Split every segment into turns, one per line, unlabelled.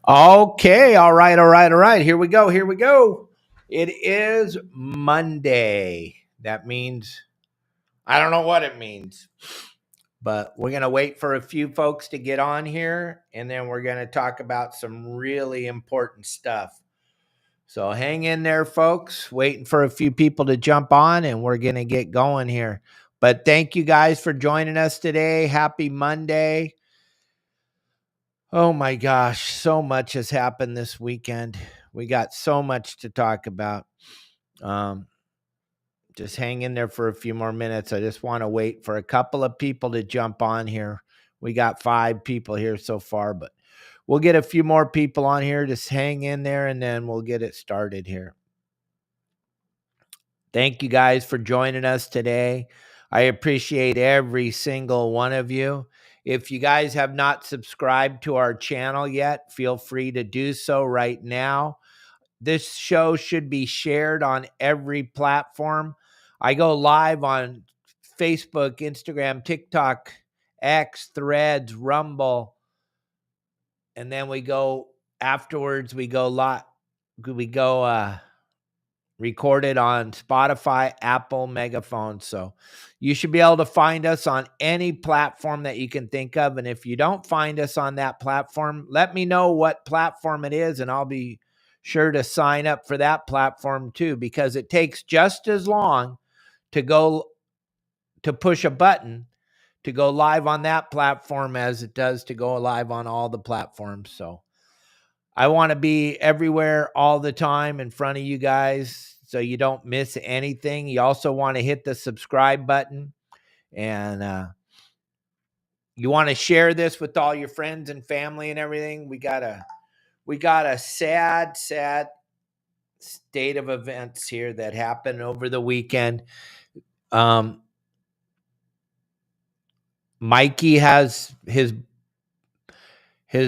Okay, all right. Here we go. It is Monday. That means I don't know what it means, but we're going to wait for a few folks to get on here and then we're going to talk about some really important stuff. So hang in there, folks. Waiting for a few people to jump on and we're going to get going here. But thank you guys for joining us today. Happy Monday. Oh my gosh, so much has happened this weekend. We got so much to talk about. Um, just hang in there for a few more minutes. I just want to wait for a couple of people to jump on here. We got 5 people here so far, but we'll get a few more people on here. Just hang in there and then we'll get it started here. Thank you guys for joining us today. I appreciate every single one of you. If you guys have not subscribed to our channel yet, feel free to do so right now. This show should be shared on every platform. I go live on Facebook, Instagram, TikTok, X, Threads, Rumble, and then we go afterwards. We go recorded on Spotify, Apple, Megaphone. So you should be able to find us on any platform that you can think of. And if you don't find us on that platform, let me know what platform it is, and I'll be sure to sign up for that platform too, because it takes just as long to push a button to go live on that platform as it does to go live on all the platforms. So I want to be everywhere all the time in front of you guys so you don't miss anything. You also want to hit the subscribe button, and you want to share this with all your friends and family and everything. We got a sad state of events here that happened over the weekend. Mikey has his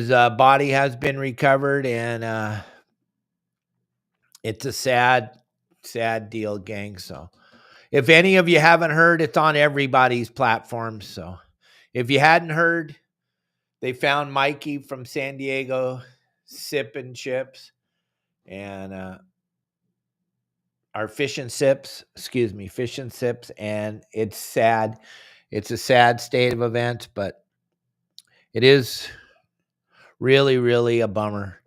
body has been recovered, and it's a sad deal, gang. So if any of you haven't heard, it's on everybody's platform. So if you hadn't heard, they found Mikey from San Diego sipping chips and our fish and sips, and it's sad. It's a sad state of events, but it is really, really a bummer.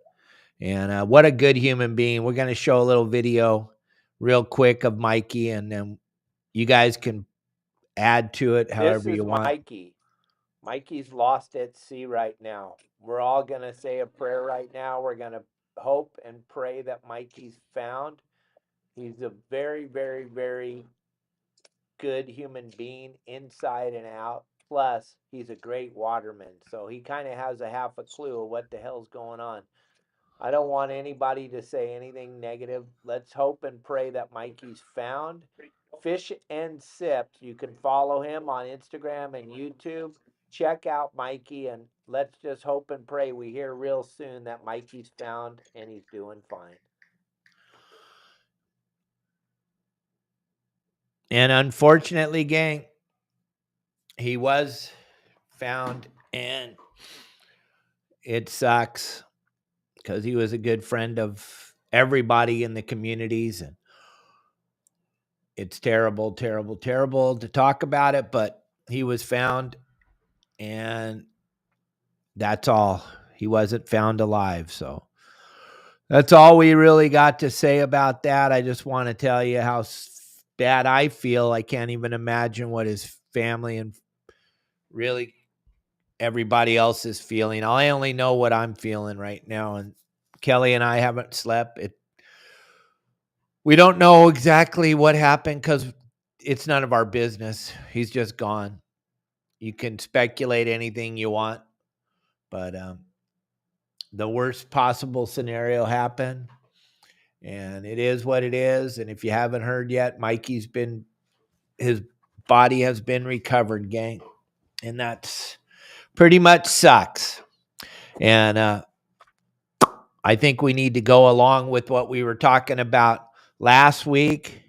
And what a good human being. We're going to show a little video real quick of Mikey, and then you guys can add to it however you want. Mikey. Mikey's lost at sea right now. We're all going to say a prayer right now. We're going to hope and pray that Mikey's found. He's a very, very, very good human being inside and out. Plus, he's a great waterman. So he kind of has a half a clue of what the hell's going on. I don't want anybody to say anything negative. Let's hope and pray that Mikey's found. Fish and Sips. You can follow him on Instagram and YouTube. Check out Mikey, and let's just hope and pray we hear real soon that Mikey's found and he's doing fine. And unfortunately, gang, he was found, and it sucks because he was a good friend of everybody in the communities, and it's terrible to talk about it, but he was found, and that's all. He wasn't found alive. So that's all we really got to say about that. I just want to tell you how bad I feel. I can't even imagine what his family and really everybody else is feeling. I only know what I'm feeling right now. And Kelly and I haven't slept. We don't know exactly what happened because it's none of our business. He's just gone. You can speculate anything you want, but the worst possible scenario happened, and it is what it is. And if you haven't heard yet, his body has been recovered, gang, and that's pretty much sucks. And I think we need to go along with what we were talking about last week.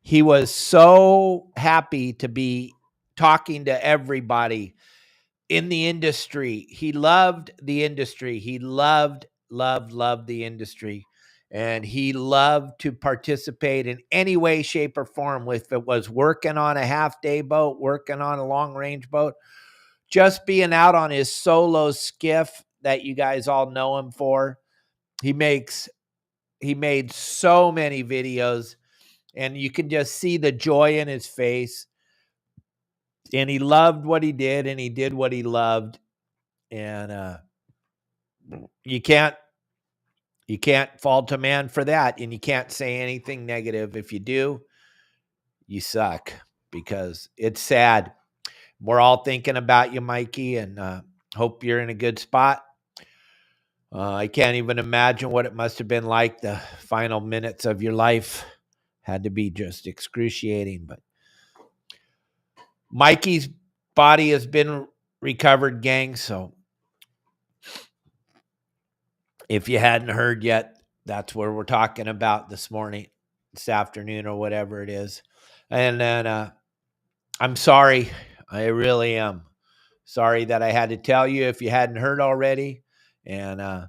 He was so happy to be talking to everybody in the industry. He loved the industry. He loved loved the industry. And he loved to participate in any way, shape, or form. If it was working on a half-day boat, working on a long-range boat, just being out on his solo skiff that you guys all know him for. He made so many videos, and you can just see the joy in his face. And he loved what he did, and he did what he loved. And you can't fault a man for that, and you can't say anything negative. If you do, you suck, because it's sad. We're all thinking about you, Mikey, and hope you're in a good spot. I can't even imagine what it must have been like. The final minutes of your life had to be just excruciating. But Mikey's body has been recovered, gang. So if you hadn't heard yet, that's where we're talking about this afternoon, or whatever it is. And then I'm sorry. I really am sorry that I had to tell you if you hadn't heard already. And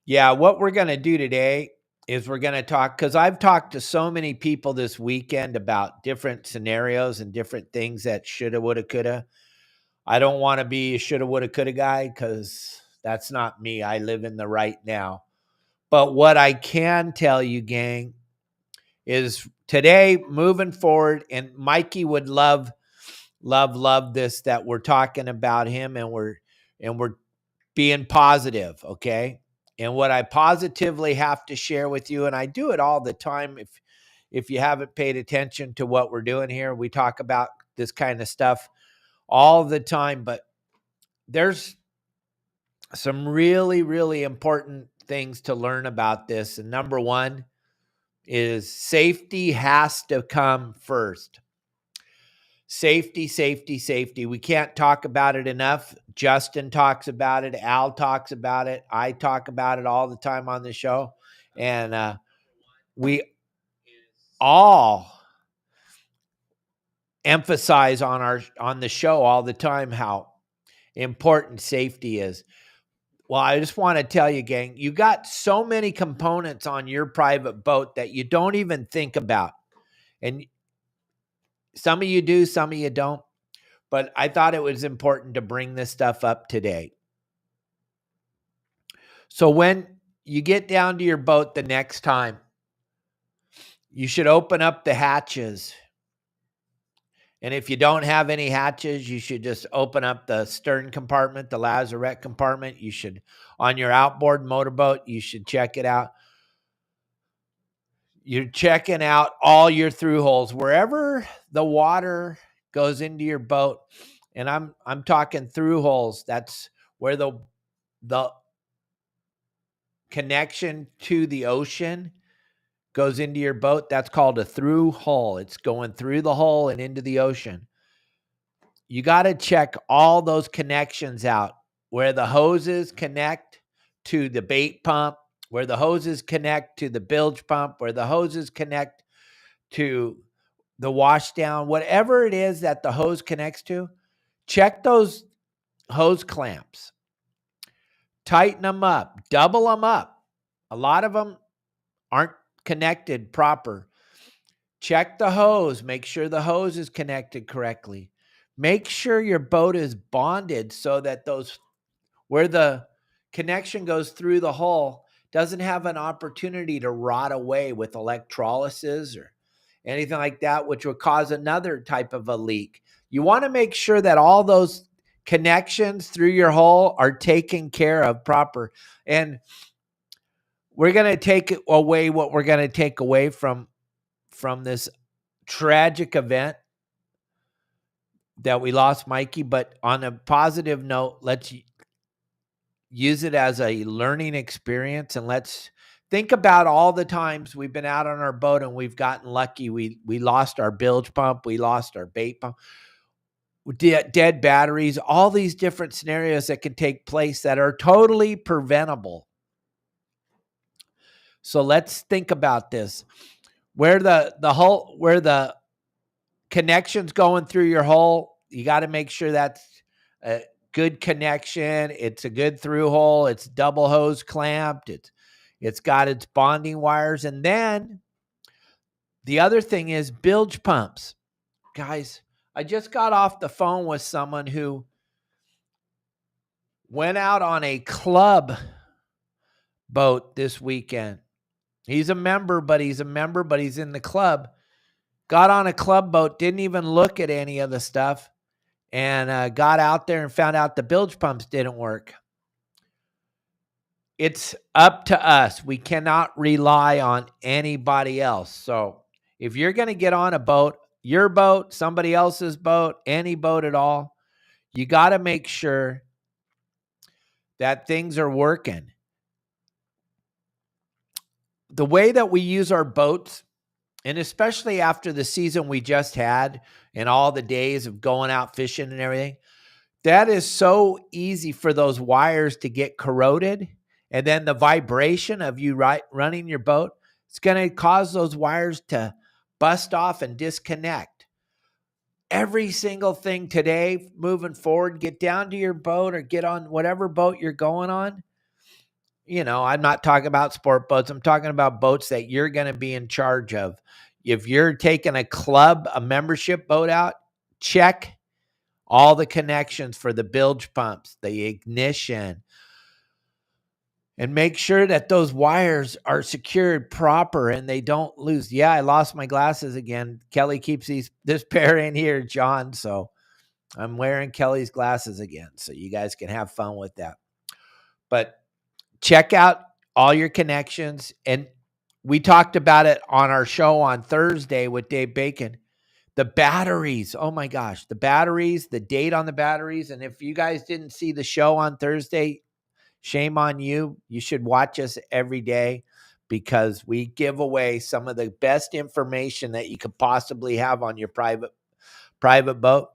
yeah, what we're going to do today is we're going to talk, because I've talked to so many people this weekend about different scenarios and different things that shoulda, woulda, coulda. I don't want to be a shoulda, woulda, coulda guy, because that's not me. I live in the right now. But what I can tell you, gang, is today, moving forward, and Mikey would love this, that we're talking about him, and we're being positive, okay? And what I positively have to share with you, and I do it all the time, if you haven't paid attention to what we're doing here, we talk about this kind of stuff all the time, but there's some really, really important things to learn about this. And number one is safety has to come first. Safety, safety, safety. We can't talk about it enough. Justin talks about it. Al talks about it. I talk about it all the time on the show. And we all emphasize on the show all the time how important safety is. Well, I just want to tell you, gang, you got so many components on your private boat that you don't even think about. And some of you do, some of you don't. But I thought it was important to bring this stuff up today. So when you get down to your boat the next time, you should open up the hatches. And if you don't have any hatches, you should just open up the stern compartment, the lazarette compartment. You should, on your outboard motorboat, you should check it out. You're checking out all your through holes, wherever the water goes into your boat. And I'm talking through holes. That's where the connection to the ocean goes into your boat. That's called a through hole. It's going through the hole and into the ocean. You got to check all those connections out, where the hoses connect to the bait pump, where the hoses connect to the bilge pump, where the hoses connect to the washdown, whatever it is that the hose connects to. Check those hose clamps. Tighten them up, double them up. A lot of them aren't connected proper. Check the hose. Make sure the hose is connected correctly. Make sure your boat is bonded so that where the connection goes through the hull doesn't have an opportunity to rot away with electrolysis or anything like that, which would cause another type of a leak. You want to make sure that all those connections through your hull are taken care of proper. And we're going to take away what we're going to take away from this tragic event that we lost Mikey. But on a positive note, let's use it as a learning experience, and let's think about all the times we've been out on our boat and we've gotten lucky. We lost our bilge pump. We lost our bait pump. Dead batteries, all these different scenarios that can take place that are totally preventable. So let's think about this. Where the connections going through your hull, you got to make sure that's good connection. It's a good through hole. It's double hose clamped. It's got its bonding wires. And then the other thing is bilge pumps. Guys, I just got off the phone with someone who went out on a club boat this weekend. He's a member, but he's in the club. Got on a club boat, didn't even look at any of the stuff, and got out there and found out the bilge pumps didn't work. It's up to us. We cannot rely on anybody else. So if you're going to get on a boat, your boat, somebody else's boat, any boat at all, you got to make sure that things are working. The way that we use our boats, and especially after the season we just had and all the days of going out fishing and everything, that is so easy for those wires to get corroded. And then the vibration of you running your boat, it's going to cause those wires to bust off and disconnect. Every single thing today, moving forward, get down to your boat or get on whatever boat you're going on. You know, I'm not talking about sport boats. I'm talking about boats that you're going to be in charge of. If you're taking a membership boat out, check all the connections for the bilge pumps, the ignition, and make sure that those wires are secured proper and they don't lose. Yeah, I lost my glasses again. Kelly keeps this pair in here, John. So I'm wearing Kelly's glasses again. So you guys can have fun with that. But check out all your connections. And we talked about it on our show on Thursday with Dave Bacon. The batteries, oh my gosh, the batteries, the date on the batteries. And if you guys didn't see the show on Thursday, shame on you. You should watch us every day because we give away some of the best information that you could possibly have on your private boat.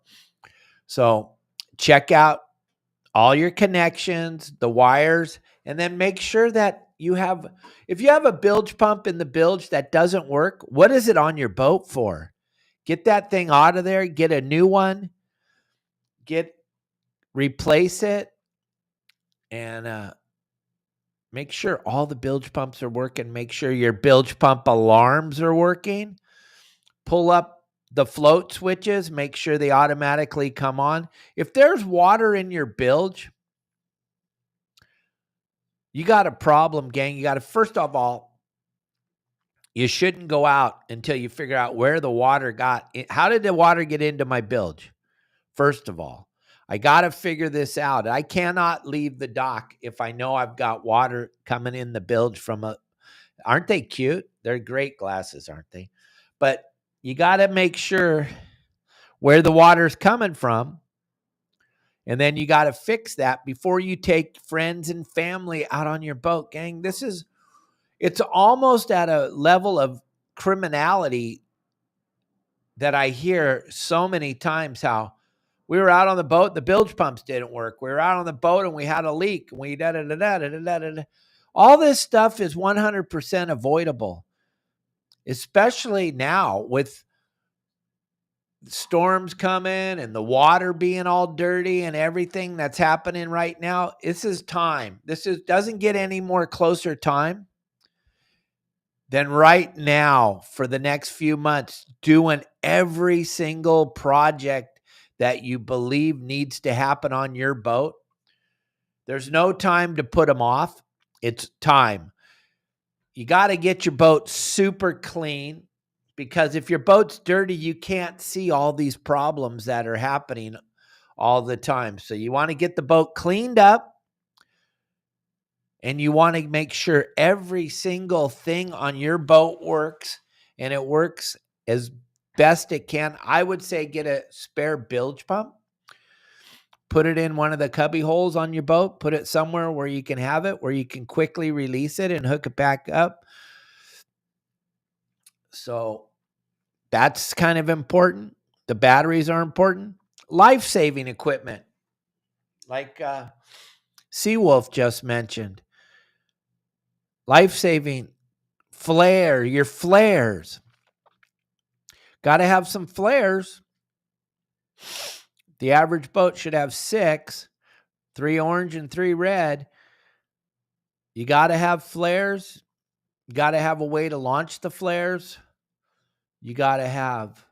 So check out all your connections, the wires, and then make sure that if you have a bilge pump in the bilge that doesn't work, what is it on your boat for? Get that thing out of there, get a new one, replace it, and make sure all the bilge pumps are working. Make sure your bilge pump alarms are working. Pull up the float switches, make sure they automatically come on. If there's water in your bilge, you got a problem, gang. You got to, first of all, you shouldn't go out until you figure out where the water got. How did the water get into my bilge? First of all, I got to figure this out. I cannot leave the dock if I know I've got water coming in the bilge aren't they cute? They're great glasses, aren't they? But you got to make sure where the water's coming from. And then you got to fix that before you take friends and family out on your boat, gang. It's almost at a level of criminality that I hear so many times how we were out on the boat, the bilge pumps didn't work. We were out on the boat and we had a leak. All this stuff is 100% avoidable, especially now with storms coming and the water being all dirty and everything that's happening right now. This is time. Doesn't get any more closer time than right now for the next few months, doing every single project that you believe needs to happen on your boat. There's no time to put them off. It's time. You got to get your boat super clean, because if your boat's dirty, you can't see all these problems that are happening all the time. So you want to get the boat cleaned up, and you want to make sure every single thing on your boat works, and it works as best it can. I would say get a spare bilge pump. Put it in one of the cubby holes on your boat. Put it somewhere where you can have it, where you can quickly release it and hook it back up. So that's kind of important. The batteries are important. Life-saving equipment, like Seawolf just mentioned. Life-saving your flares. Got to have some flares. The average boat should have 6. 3 orange and 3 red. You got to have flares. You got to have a way to launch the flares. You got to have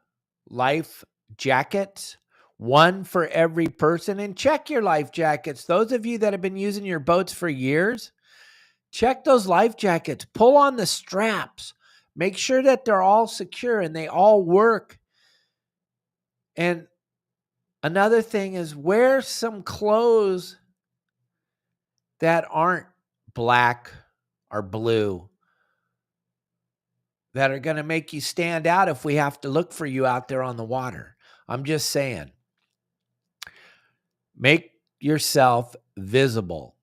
life jackets, one for every person. And check your life jackets. Those of you that have been using your boats for years, check those life jackets. Pull on the straps. Make sure that they're all secure and they all work. And another thing is wear some clothes that aren't black or blue, that are going to make you stand out if we have to look for you out there on the water. I'm just saying, make yourself visible.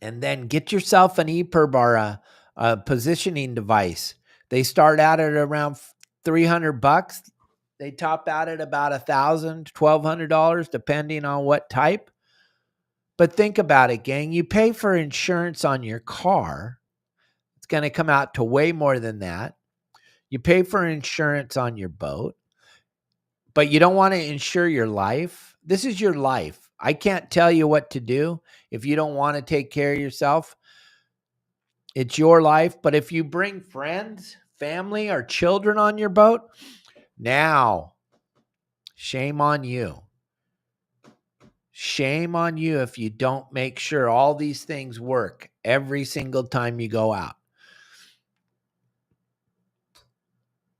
And then get yourself an EPIRB or a positioning device. They start out at around $300. They top out at about $1,000, $1,200, depending on what type. But think about it, gang. You pay for insurance on your car. It's going to come out to way more than that. You pay for insurance on your boat, but you don't want to insure your life. This is your life. I can't tell you what to do if you don't want to take care of yourself. It's your life. But if you bring friends, family, or children on your boat, now, shame on you. Shame on you if you don't make sure all these things work every single time you go out.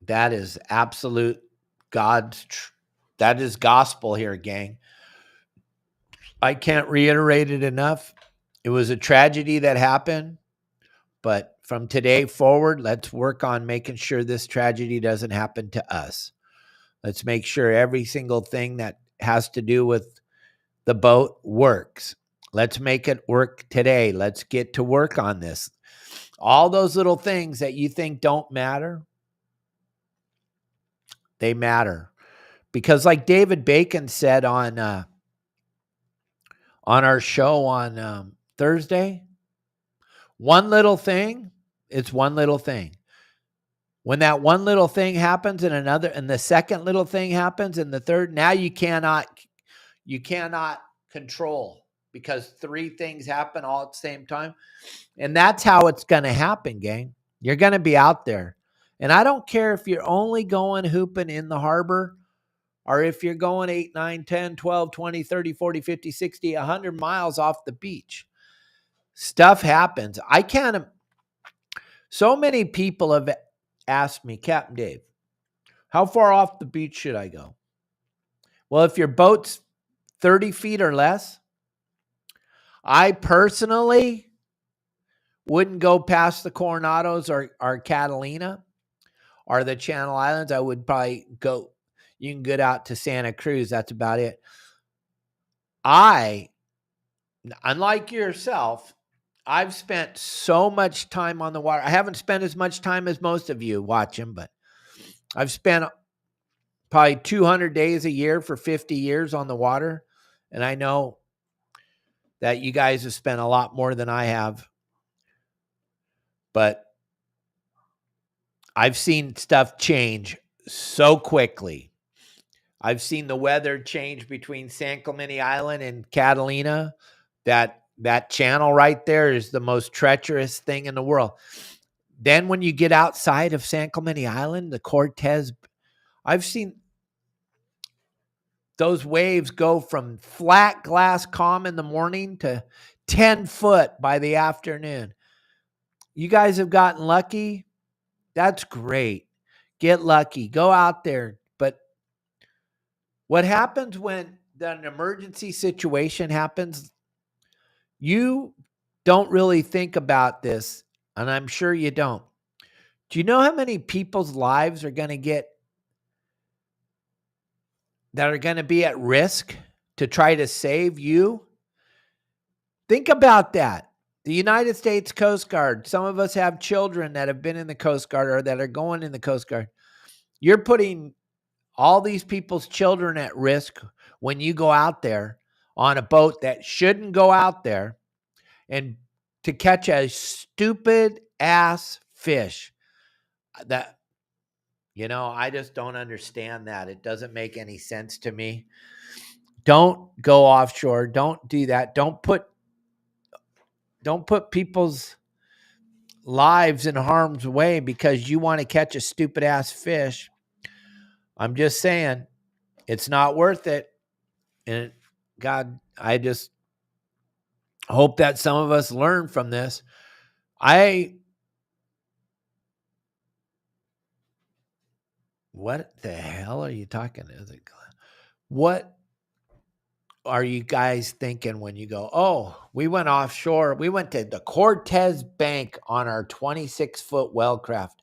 That is absolute that is gospel here, gang. I can't reiterate it enough. It was a tragedy that happened, but from today forward, let's work on making sure this tragedy doesn't happen to us. Let's make sure every single thing that has to do with the boat works. Let's make it work today. Let's get to work on this. All those little things that you think don't matter, they matter. Because like David Bacon said on our show on Thursday, one little thing, it's one little thing. When that one little thing happens and the second little thing happens and the third, now you cannot control because 3 things happen all at the same time. And that's how it's going to happen, gang. You're going to be out there. And I don't care if you're only going hooping in the harbor or if you're going 8, 9, 10, 12, 20, 30, 40, 50, 60, 100 miles off the beach. Stuff happens. So many people have asked me, Captain Dave, how far off the beach should I go? Well, if your boat's 30 feet or less, I personally wouldn't go past the Coronados or Catalina or the Channel Islands. I would probably go, you can get out to Santa Cruz. That's about it. Unlike yourself, I've spent so much time on the water. I haven't spent as much time as most of you watching, but I've spent probably 200 days a year for 50 years on the water. And I know that you guys have spent a lot more than I have. But I've seen stuff change so quickly. I've seen the weather change between San Clemente Island and Catalina. That channel right there is the most treacherous thing in the world. Then when you get outside of San Clemente Island, the Cortez, I've seen those waves go from flat glass calm in the morning to 10 foot by the afternoon. You guys have gotten lucky. That's great. Get lucky. Go out there. But what happens when an emergency situation happens, you don't really think about this, and I'm sure you don't. Do you know how many people's lives are going to be at risk to try to save you? Think about that. The United States Coast Guard, some of us have children that have been in the Coast Guard or that are going in the Coast Guard. You're putting all these people's children at risk when you go out there on a boat that shouldn't go out there and to catch a stupid ass fish. That, I just don't understand that. It doesn't make any sense to me. don't go offshore. Don't do that. Don't put people's lives in harm's way because you want to catch a stupid ass fish. I'm just saying it's not worth it. And God, I just hope that some of us learn from this. What the hell are you talking? What are you guys thinking when you go, oh, we went offshore? We went to the Cortez Bank on our 26-foot wellcraft.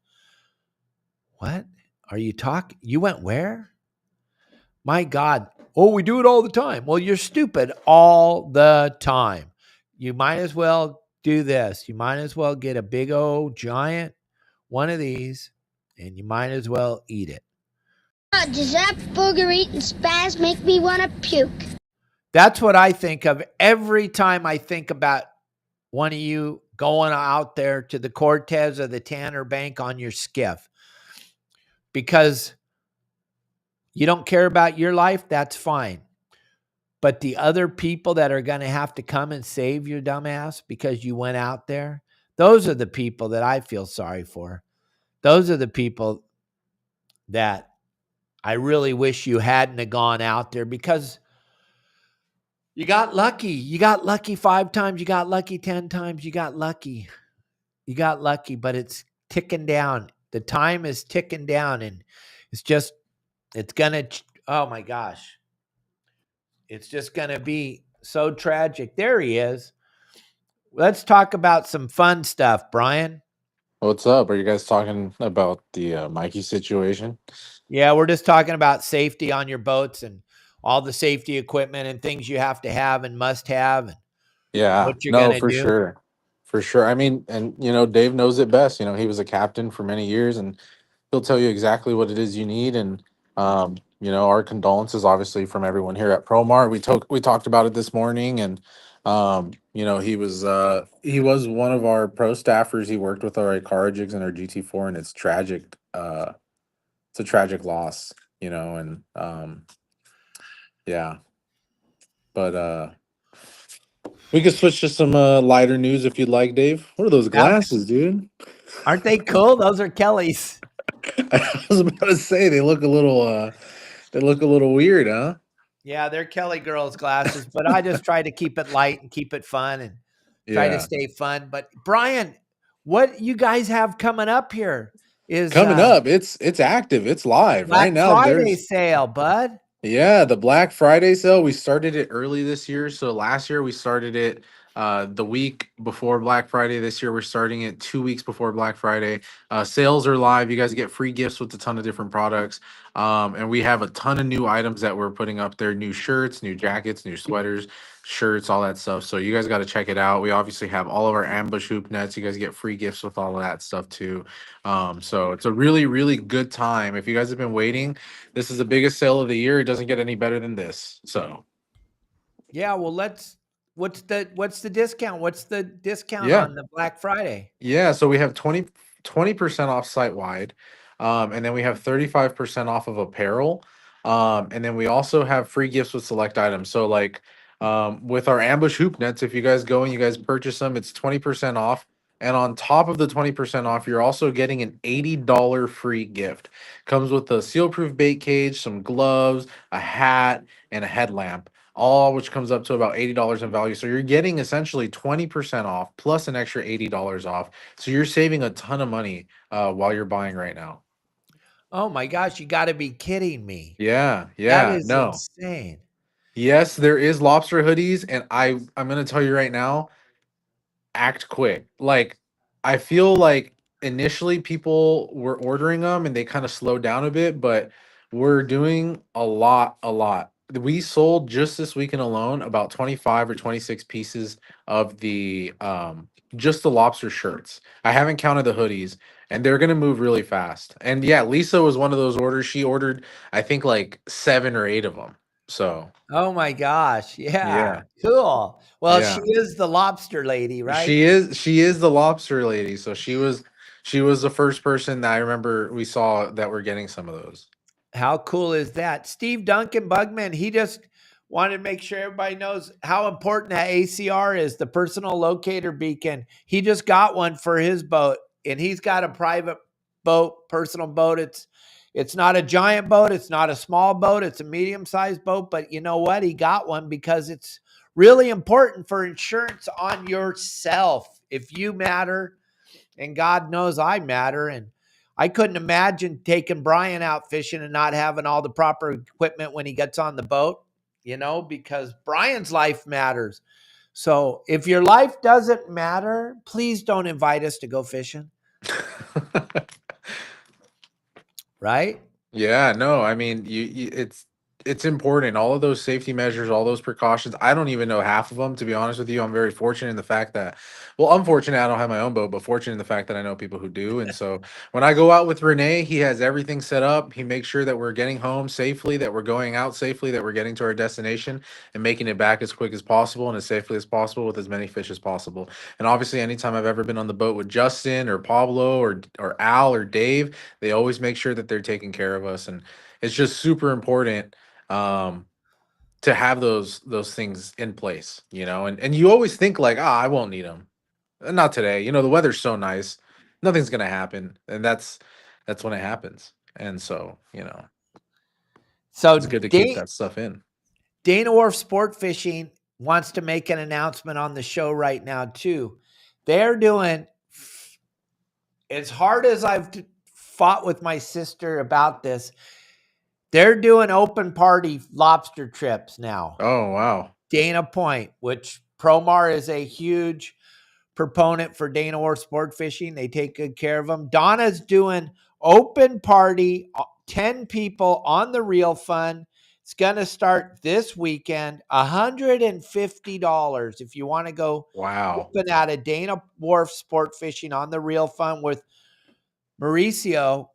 What are you talking? You went where? My God. Oh, we do it all the time. Well, you're stupid all the time. You might as well do this. You might as well get a big old giant one of these and you might as well eat it.
Does that booger eating spaz make me want to puke?
That's what I think of every time I think about one of you going out there to the Cortez or the Tanner Bank on your skiff. Because you don't care about your life, that's fine. But the other people that are going to have to come and save your dumbass because you went out there, those are the people that I feel sorry for. Those are the people that I really wish you hadn't have gone out there because you got lucky. You got lucky 5 times. You got lucky 10 times. You got lucky. You got lucky, but it's ticking down. The time is ticking down and it's going to, oh my gosh. It's just going to be so tragic. There he is. Let's talk about some fun stuff, Brian.
What's up? Are you guys talking about the Mikey situation?
Yeah, we're just talking about safety on your boats and all the safety equipment and things you have to have and must have and
Yeah,
what you're going
no,
to
for
do.
sure. For sure. I mean, and Dave knows it best. He was a captain for many years and he'll tell you exactly what it is you need. And our condolences obviously from everyone here at Promar. We talked about it this morning and he was one of our pro staffers. He worked with our car jigs and our GT4 and it's tragic. It's a tragic loss, and yeah. But we could switch to some lighter news if you'd like, Dave. What are those glasses, dude?
Aren't they cool? Those are Kelly's.
I was about to say they look a little weird, huh?
Yeah, they're Kelly girls glasses, but I just try to keep it light and keep it fun and try to
Yeah.
stay fun. But Brian, what you guys have coming up here is
Coming up, it's active. It's live right
Black
now.
Friday sale, bud.
Yeah, the Black Friday sale, we started it early this year. So last year we started it the week before Black Friday. This year we're starting it 2 weeks before Black Friday. Sales are live. You guys get free gifts with a ton of different products. And we have a ton of new items that we're putting up there, new shirts, new jackets, new sweaters, shirts, all that stuff. So you guys got to check it out. We obviously have all of our ambush hoop nets. You guys get free gifts with all of that stuff too. So it's a really, really good time. If you guys have been waiting, this is the biggest sale of the year. It doesn't get any better than this. So
Yeah, well, what's the discount? What's the discount
yeah,
on the Black Friday?
yeah. So we have 20% off site wide, and then we have 35% off of apparel, and then we also have free gifts with select items. So like with our ambush hoop nets, if you guys go and you guys purchase them, it's 20% off. And on top of the 20% off, you're also getting an $80 free gift. Comes with a seal-proof bait cage, some gloves, a hat, and a headlamp, all which comes up to about $80 in value. So you're getting essentially 20% off plus an extra $80 off. So you're saving a ton of money while you're buying right now.
Oh my gosh, you got to be kidding me.
Yeah,
That
yeah,
is
no.
insane.
Yes, there is lobster hoodies, and I'm gonna tell you right now, act quick. Like, I feel like initially people were ordering them and they kind of slowed down a bit, but we're doing a lot, a lot. We sold just this weekend alone about 25 or 26 pieces of the just the lobster shirts. I haven't counted the hoodies, and they're gonna move really fast. And yeah, Lisa was one of those orders. She ordered, I think, like 7 or 8 of them. So
Oh my gosh. Yeah.
yeah,
Cool. Well, she
yeah.
is the lobster lady, right?
She is the lobster lady. So she was the first person that I remember we saw that were getting some of those.
How cool is that? Steve Duncan Bugman, he just wanted to make sure everybody knows how important that ACR is, the personal locator beacon. He just got one for his boat, and he's got a private boat, personal boat. It's not a giant boat. It's not a small boat. It's a medium-sized boat. But you know what? He got one because it's really important for insurance on yourself. If you matter, and God knows I matter, and I couldn't imagine taking Brian out fishing and not having all the proper equipment when he gets on the boat, because Brian's life matters. So if your life doesn't matter, please don't invite us to go fishing. Right?
Yeah, no, I mean, it's important. All of those safety measures, all those precautions. I don't even know half of them, to be honest with you. I'm very fortunate in the fact that, well, unfortunate I don't have my own boat, but fortunate in the fact that I know people who do. And so when I go out with Renee, he has everything set up. He makes sure that we're getting home safely, that we're going out safely, that we're getting to our destination and making it back as quick as possible and as safely as possible with as many fish as possible. And obviously, anytime I've ever been on the boat with Justin or Pablo or Al or Dave, they always make sure that they're taking care of us, and it's just super important um to have those things in place, and you always think like, I won't need them. Not today, the weather's so nice, nothing's gonna happen, and that's when it happens. And so
So
it's good to keep that stuff in.
Dana Wharf Sport Fishing wants to make an announcement on the show right now too. They're doing, as hard as I've fought with my sister about this, they're doing open party lobster trips now.
Oh, wow.
Dana Point, which Promar is a huge proponent for Dana Wharf Sport Fishing. They take good care of them. Donna's doing open party, 10 people on the Reel Fund. It's going to start this weekend, $150 if you want to go.
Wow.
Open at a Dana Wharf Sport Fishing on the Reel Fund with Mauricio.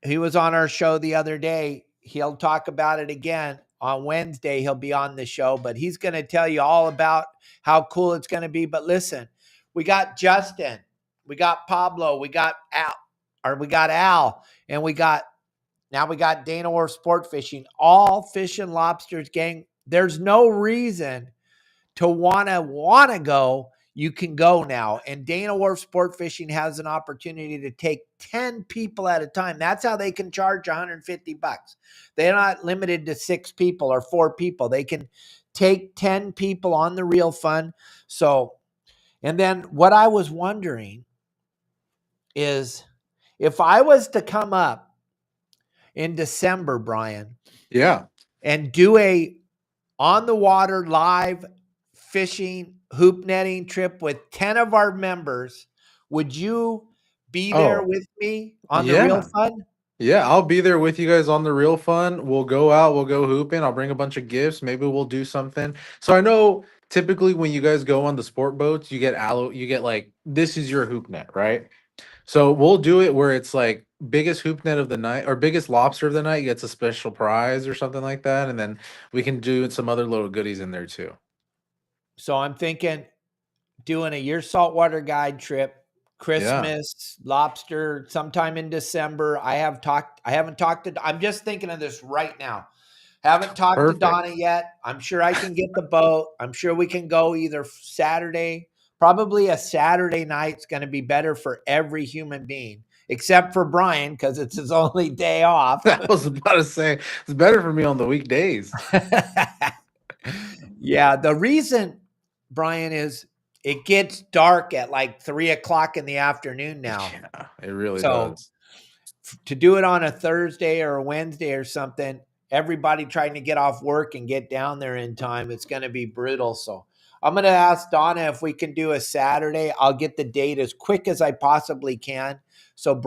He was on our show the other day. He'll talk about it again on Wednesday. He'll be on the show, but he's going to tell you all about how cool it's going to be. But listen, we got Justin, we got Pablo, we got Al, and we got Dana Wharf Sport Fishing, all fishing lobsters, gang. There's no reason to want to go. You can go now. And Dana Wharf Sport Fishing has an opportunity to take 10 people at a time. That's how they can charge $150. They're not limited to 6 people or 4 people. They can take 10 people on the Reel Fund. So, and then what I was wondering is, if I was to come up in December, Brian,
Yeah.
and do a on the water live fishing hoop netting trip with 10 of our members, would you be there with me on the Reel Fund?
Yeah, I'll be there with you guys on the Reel Fun. We'll go out, we'll go hooping. I'll bring a bunch of gifts. Maybe we'll do something. So I know typically when you guys go on the sport boats, you get like, this is your hoop net, right? So we'll do it where it's like biggest hoop net of the night or biggest lobster of the night gets a special prize or something like that. And then we can do some other little goodies in there too.
So I'm thinking doing a Your Saltwater Guide trip, Christmas, lobster, sometime in December. I'm just thinking of this right now. Haven't talked to Donna yet. I'm sure I can get the boat. I'm sure we can go either Saturday. Probably a Saturday night's going to be better for every human being, except for Brian, because it's his only day off.
I was about to say, it's better for me on the weekdays.
Yeah, the reason, Brian, is it gets dark at like 3:00 in the afternoon now.
Yeah, it really does.
To do it on a Thursday or a Wednesday or something, everybody trying to get off work and get down there in time, it's going to be brutal. So I'm going to ask Donna if we can do a Saturday. I'll get the date as quick as I possibly can, so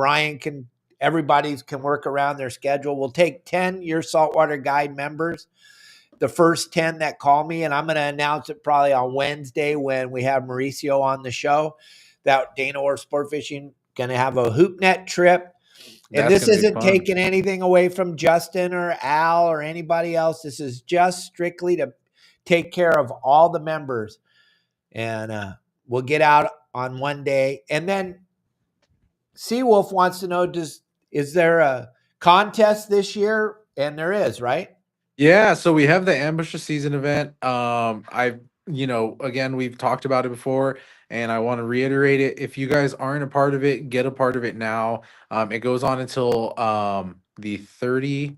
everybody can work around their schedule. We'll take 10 Your Saltwater Guide members, the first 10 that call me, and I'm going to announce it probably on Wednesday when we have Mauricio on the show, that Dana Wharf Sport Fishing going to have a hoop net trip. And this isn't taking anything away from Justin or Al or anybody else. This is just strictly to take care of all the members. And we'll get out on one day. And then Seawolf wants to know, is there a contest this year? And there is, right?
Yeah, so we have the ambush the season event. Again, we've talked about it before, and I want to reiterate it. If you guys aren't a part of it, get a part of it now. It goes on until the 31st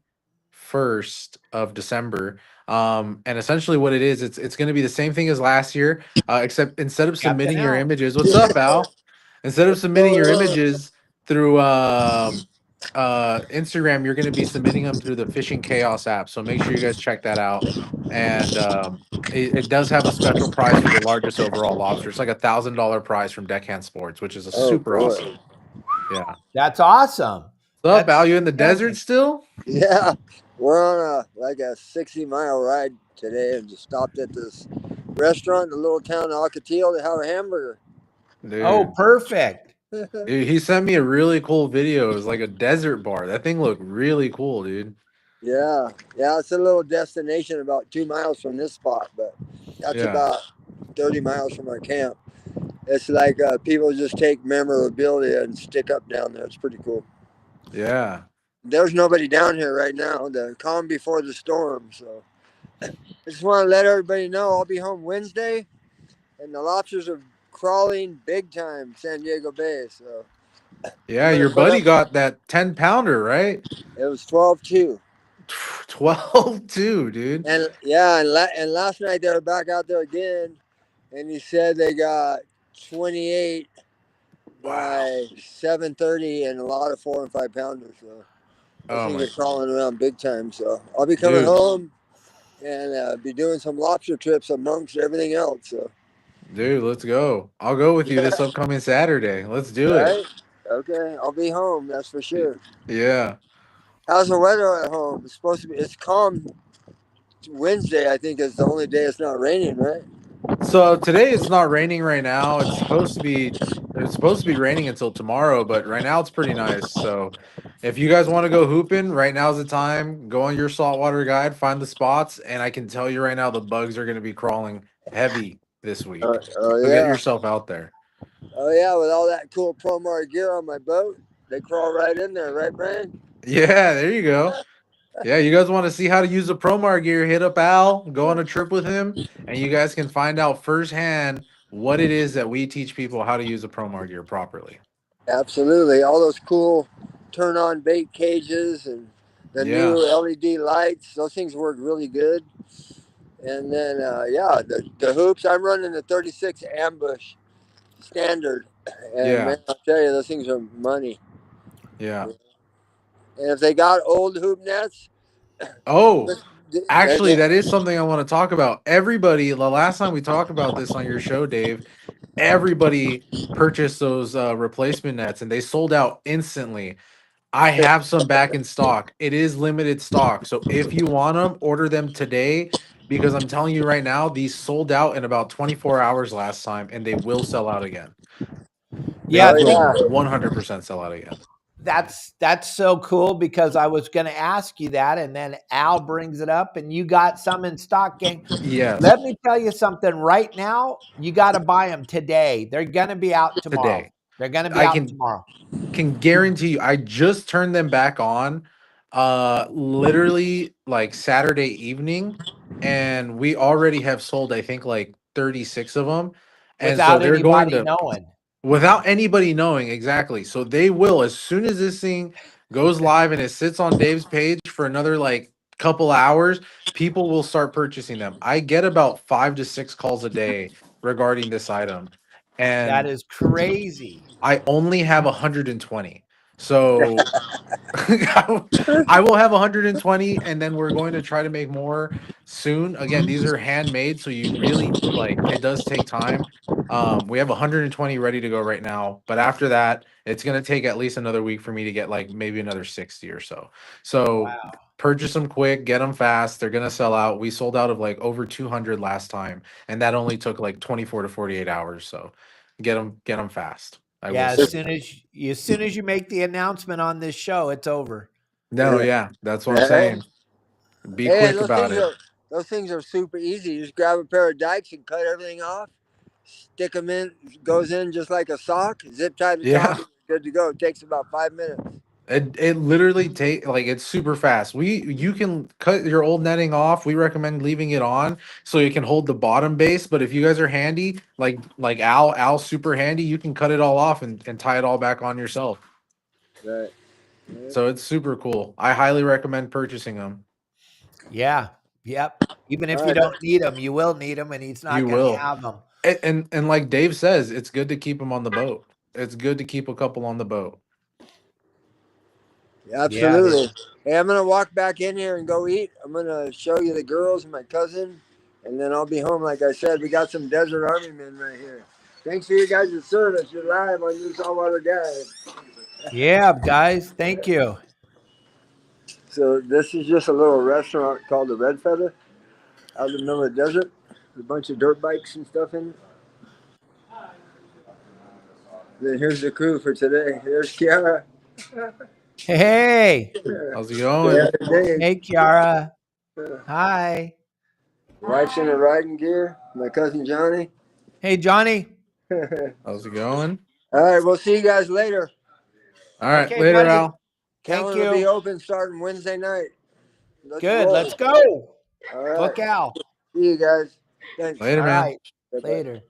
of December. And essentially what it is, it's going to be the same thing as last year, except instead of
Captain
submitting your
Al.
images, what's up, Al? Instead of submitting your
Oh,
images through Instagram, you're going to be submitting them through the Fishing Chaos app. So make sure you guys check that out. And it does have a special prize for the largest overall lobster. It's like $1,000 prize from Deckhand Sports, which is a
oh
super awesome.
boy.
Yeah.
That's awesome.
What's up,
That's
Al? You in the desert
fantastic.
still?
Yeah, we're on a 60-mile ride today, and just stopped at this restaurant in the little town of Alcatil to have a hamburger.
Oh,
Dude.
perfect.
He sent me a really cool video. It was like a desert bar. That thing looked really cool, dude.
Yeah, yeah, it's a little destination about 2 miles from this spot, but that's
Yeah.
about 30 miles from our camp. It's like people just take memorabilia and stick up down there. It's pretty cool.
Yeah.
There's nobody down here right now. The calm before the storm. So I just want to let everybody know I'll be home Wednesday, and the lobsters are crawling big time, San Diego Bay. So I'm
Yeah,
gonna
your
put
buddy
up.
got that 10-pounder, right?
It was 12-2.
12 too, dude.
And yeah, and last night they were back out there again, and he said they got 28
Wow.
by 7:30, and a lot of 4 and 5 pounders. So those
Oh
things
my
are crawling around big time. So I'll be coming
dude.
home and be doing some lobster trips amongst everything else. So
Dude, let's go. I'll go with you
yeah,
this upcoming Saturday. Let's do it.
right. Okay, I'll be home. That's for
Y-
sure.
Yeah.
How's the weather at home? It's supposed to be. It's calm. Wednesday, I think, is the only day it's not raining, right?
So today it's not raining right now. It's supposed to be raining until tomorrow, but right now it's pretty nice. So if you guys want to go hooping, right now's the time. Go on your saltwater guide, find the spots, and I can tell you right now the bugs are going to be crawling heavy this week.
Oh
So get
yeah,
yourself out there.
oh yeah. With all that cool Promar gear on my boat, they crawl right in there, right, Brian?
Yeah, there you go. Yeah, you guys want to see how to use the Promar gear, hit up Al, go on a trip with him, and you guys can find out firsthand what it is that we teach people how to use the Promar gear properly.
Absolutely. All those cool turn-on bait cages and the
Yeah.
new LED lights. Those things work really good. And then yeah, the hoops. I'm running the 36 ambush standard, and
Yeah.
man, I'll tell you, those things are money.
Yeah.
And if they got old hoop nets,
Oh,
just,
actually, that is something I want to talk about. Everybody, the last time we talked about this on your show, Dave, everybody purchased those replacement nets and they sold out instantly. I have some back in stock. It is limited stock. So if you want them, order them today because I'm telling you right now, these sold out in about 24 hours last time and they will sell out again. They
Yeah,
oh
the
will
yeah,
100% sell out again.
that's so cool because I was going to ask you that, and then Al brings it up, and you got some in stock, gang.
Yes,
Let me tell you something right now. You got to buy them today. They're going to be out tomorrow.
today.
They're going to be
I
out
can
tomorrow.
guarantee you I just turned them back on literally like Saturday evening and we already have sold I think like 36 of them. And so
Without
they're going
anybody
to
knowing.
without anybody knowing exactly. So they will as soon as this thing goes live and it sits on Dave's page for another like couple hours, people will start purchasing them. I get about 5 to 6 calls a day regarding this item.
That
And
is crazy.
I only have 120. So I will have 120 and then we're going to try to make more soon. Again, these are handmade, so you really like it does take time. We have 120 ready to go right now, but after that, it's going to take at least another week for me to get like maybe another 60 or so. So
Wow.
purchase them quick, get them fast. They're going to sell out. We sold out of like over 200 last time, and that only took like 24 to 48 hours. So get them fast. I will
Yeah,
say.
as soon as you make the announcement on this show, it's over.
No, yeah, that's what I'm
hey,
saying. Be
hey,
quick about it.
those things are super easy. You just grab a pair of dikes and cut everything off, stick them in, goes in just like a sock, zip tie the top,
Yeah.
and you're good to go. It takes about 5 minutes.
It literally it's super fast. You can cut your old netting off. We recommend leaving it on so you can hold the bottom base. But if you guys are handy, like Al's super handy, you can cut it all off and tie it all back on yourself.
Right.
So it's super cool. I highly recommend purchasing them.
Yeah. Yep. Even if
All
you
right.
don't need them, you will need them, and he's
You
not going to
will.
have them.
And like Dave says, it's good to keep them on the boat. It's good to keep a couple on the boat.
Yeah, it
Absolutely.
is.
Hey, I'm gonna walk back in here and go eat. I'm gonna show you the girls and my cousin, and then I'll be home. Like I said, we got some Desert Army men right here. Thanks for your guys' service. You're live on Your Saltwater Guide.
Yeah, guys. Thank you.
So this is just a little restaurant called the Red Feather out in the middle of the desert. There's a bunch of dirt bikes and stuff in it. Then here's the crew for today. There's Kiara.
Hey.
How's it going?
Yeah, Dave.
Hey, Kiara. Hi.
Wife's in her riding gear. My cousin Johnny.
Hey, Johnny.
All
How's it going?
right, we'll see you guys later.
All right,
Okay,
later,
buddy.
Al.
Thank
Calendar will be
you.
open starting Wednesday night. Let's
Good.
roll.
Let's go.
All right.
Book Al.
See you guys. Thanks.
Later,
All
man.
right.
Bye-bye.
Later.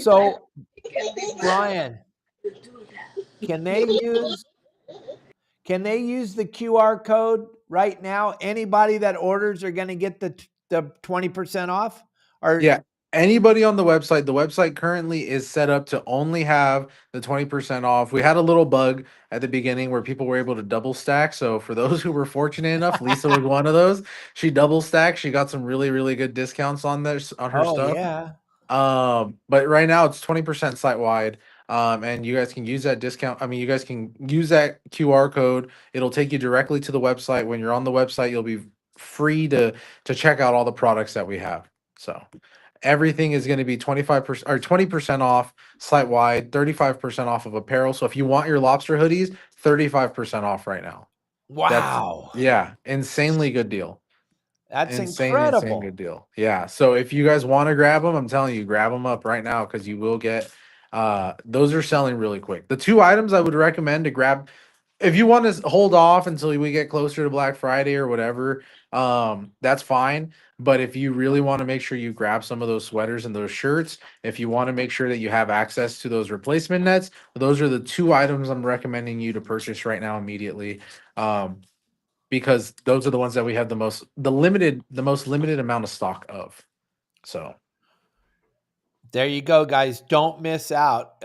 So, Brian, can they use the QR code right now? Anybody that orders are going to get the 20% off? Or
Yeah. Anybody on the website currently is set up to only have the 20% off. We had a little bug at the beginning where people were able to double stack. So for those who were fortunate enough, Lisa was one of those. She double stacked. She got some really, really good discounts on this on her
oh
stuff.
yeah.
But right now it's 20% site wide. And you guys can use that discount. I mean, you guys can use that QR code. It'll take you directly to the website. When you're on the website, you'll be free to check out all the products that we have. So everything is going to be 25% or 20% off site wide, 35% off of apparel. So if you want your lobster hoodies, 35% off right now. That's
Wow.
yeah, insanely good deal.
That's
Insane
incredible.
good deal. Yeah. So if you guys want to grab them, I'm telling you, grab them up right now because you will get those are selling really quick. The two items I would recommend to grab if you want to hold off until we get closer to Black Friday or whatever, that's fine. But if you really want to make sure you grab some of those sweaters and those shirts, if you want to make sure that you have access to those replacement nets, those are the two items I'm recommending you to purchase right now immediately. Because those are the ones that we have the most limited amount of stock of. So
There you go, guys. Don't miss out.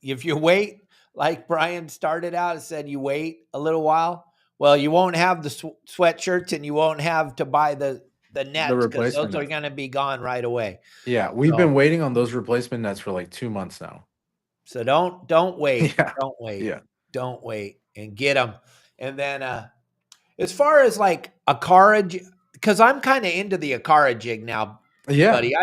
If you wait, like Brian started out and said, you wait a little while. Well, you won't have the sweatshirts and you won't have to buy the
the
nets because
replacement
those are
nets.
going to be gone right away.
Yeah, we've been waiting on those replacement nets for like 2 months now.
So don't wait.
Yeah.
Don't wait.
Yeah.
Don't wait and get them. And then as far as like Akara, because I'm kind of into the Akara jig now,
Yeah.
buddy.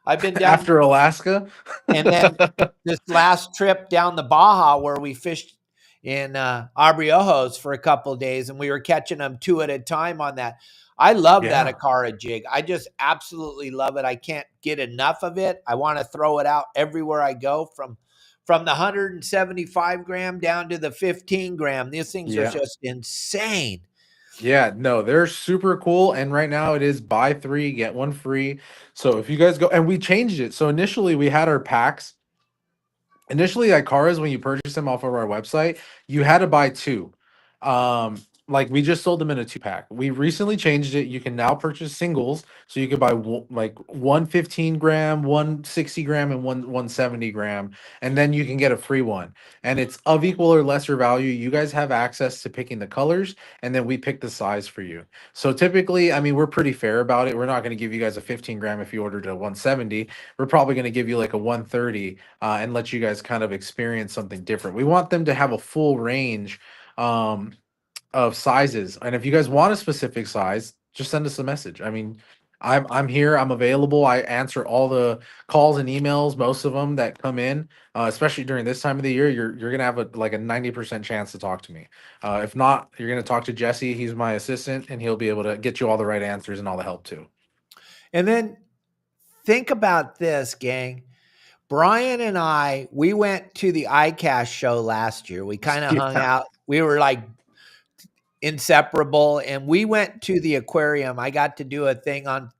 I've been down
After Alaska.
and then this last trip down the Baja where we fished in Abriojos for a couple of days and we were catching them 2 at a time on that. I love that Akara jig. I just absolutely love it. I can't get enough of it. I want to throw it out everywhere I go from the 175 gram down to the 15 gram. These things are just insane.
Yeah, no, they're super cool. And right now it is buy 3, get 1 free. So if you guys go, and we changed it. So initially we had our packs. Initially, Ikaras, when you purchase them off of our website, you had to buy 2. Like we just sold them in a 2-pack. We recently changed it. You can now purchase singles, so you could buy one 15 gram, one 60 gram, and one 170 gram, and then you can get a free one. And it's of equal or lesser value. You guys have access to picking the colors, and then we pick the size for you. So typically, I mean, we're pretty fair about it. We're not going to give you guys a 15 gram if you ordered a 170. We're probably going to give you like a 130 and let you guys kind of experience something different. We want them to have a full range of sizes. And if you guys want a specific size, just send us a message. I mean, I'm here. I'm available. I answer all the calls and emails, most of them that come in. Especially during this time of the year, you're gonna have a 90% chance to talk to me. If not, you're gonna talk to Jesse. He's my assistant, and he'll be able to get you all the right answers and all the help too.
And then think about this, gang. Brian and I, we went to the iCast show last year. We kind of hung out. We were like inseparable, and we went to the aquarium. I got to do a thing on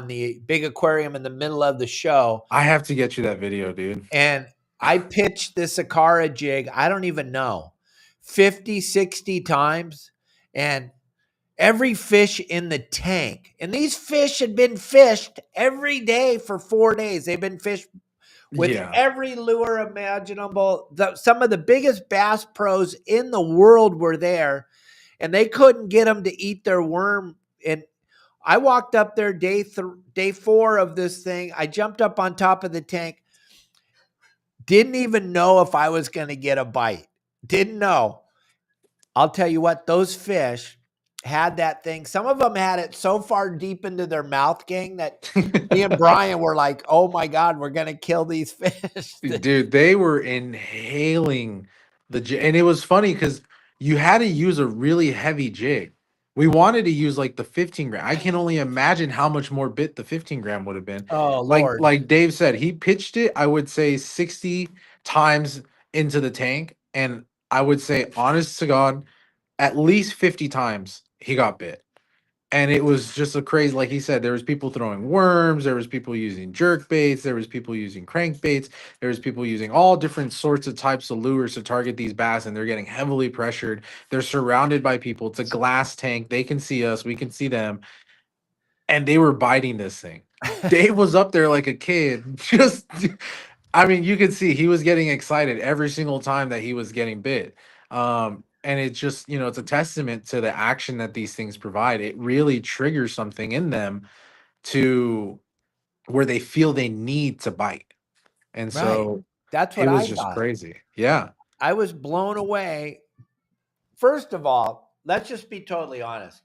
the big aquarium in the middle of the show.
I have to get you that video, dude.
And I pitched this Akara jig, I don't even know, 50, 60 times. And every fish in the tank, and these fish had been fished every day for 4 days. They've been fished with every lure imaginable. Some of the biggest bass pros in the world were there, and they couldn't get them to eat their worm. And I walked up there day 4 of this thing. I jumped up on top of the tank. Didn't even know if I was going to get a bite. Didn't know. I'll tell you what, those fish had that thing. Some of them had it so far deep into their mouth, gang, that me and Brian were like, oh my God, we're going to kill these fish.
Dude, they were inhaling the jig. And it was funny because you had to use a really heavy jig. We wanted to use like the 15 gram. I can only imagine how much more bit the 15 gram would have been.
Oh, Lord.
Like Dave said, he pitched it, I would say 60 times into the tank. And I would say, honest to God, at least 50 times he got bit. And it was just a crazy, like he said, there was people throwing worms, there was people using jerk baits, there was people using crankbaits, there was people using all different sorts of types of lures to target these bass, and they're getting heavily pressured. They're surrounded by people. It's a glass tank. They can see us, we can see them. And they were biting this thing. Dave was up there like a kid. Just, I mean, you could see he was getting excited every single time that he was getting bit. And it just, it's a testament to the action that these things provide. It really triggers something in them to where they feel they need to bite. And so
that's
it
what
was
I
just
thought.
crazy. Yeah.
I was blown away. First of all, let's just be totally honest.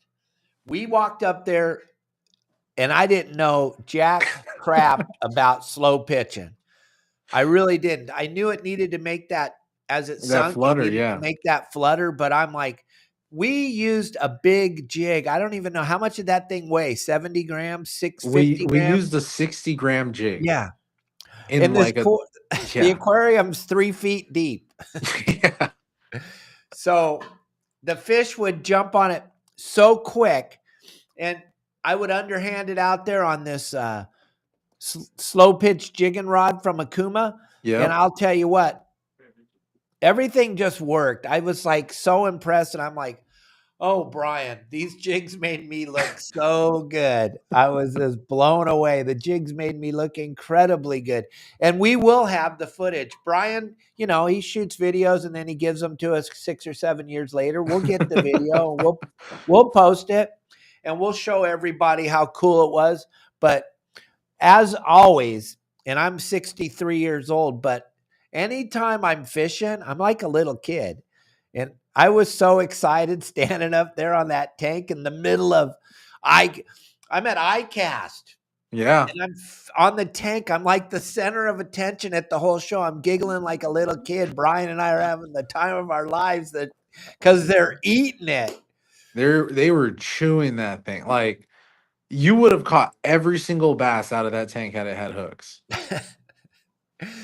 We walked up there and I didn't know jack crap about slow pitching. I really didn't. I knew it needed to make that, as it sunk,
flutter,
to make that flutter. But I'm like, we used a big jig. I don't even know how much did that thing weigh? 70 grams, 650
We
grams?
used a 60-gram jig.
Yeah.
In
like the aquarium's 3 feet deep.
Yeah.
So the fish would jump on it so quick, and I would underhand it out there on this slow pitch jigging rod from Okuma.
Yeah.
And I'll tell you what, everything just worked. I was like so impressed, and I'm like, oh, Brian, these jigs made me look so good. I was just blown away. The jigs made me look incredibly good. And we will have the footage. Brian, he shoots videos and then he gives them to us 6 or 7 years later. We'll get the video and we'll post it and we'll show everybody how cool it was. But as always, and I'm 63 years old, but anytime I'm fishing, I'm like a little kid. And I was so excited standing up there on that tank in the middle of, I'm at iCast.
Yeah.
And I'm on the tank. I'm like the center of attention at the whole show. I'm giggling like a little kid. Brian and I are having the time of our lives because they're eating it.
They were chewing that thing. Like, you would have caught every single bass out of that tank had it had hooks.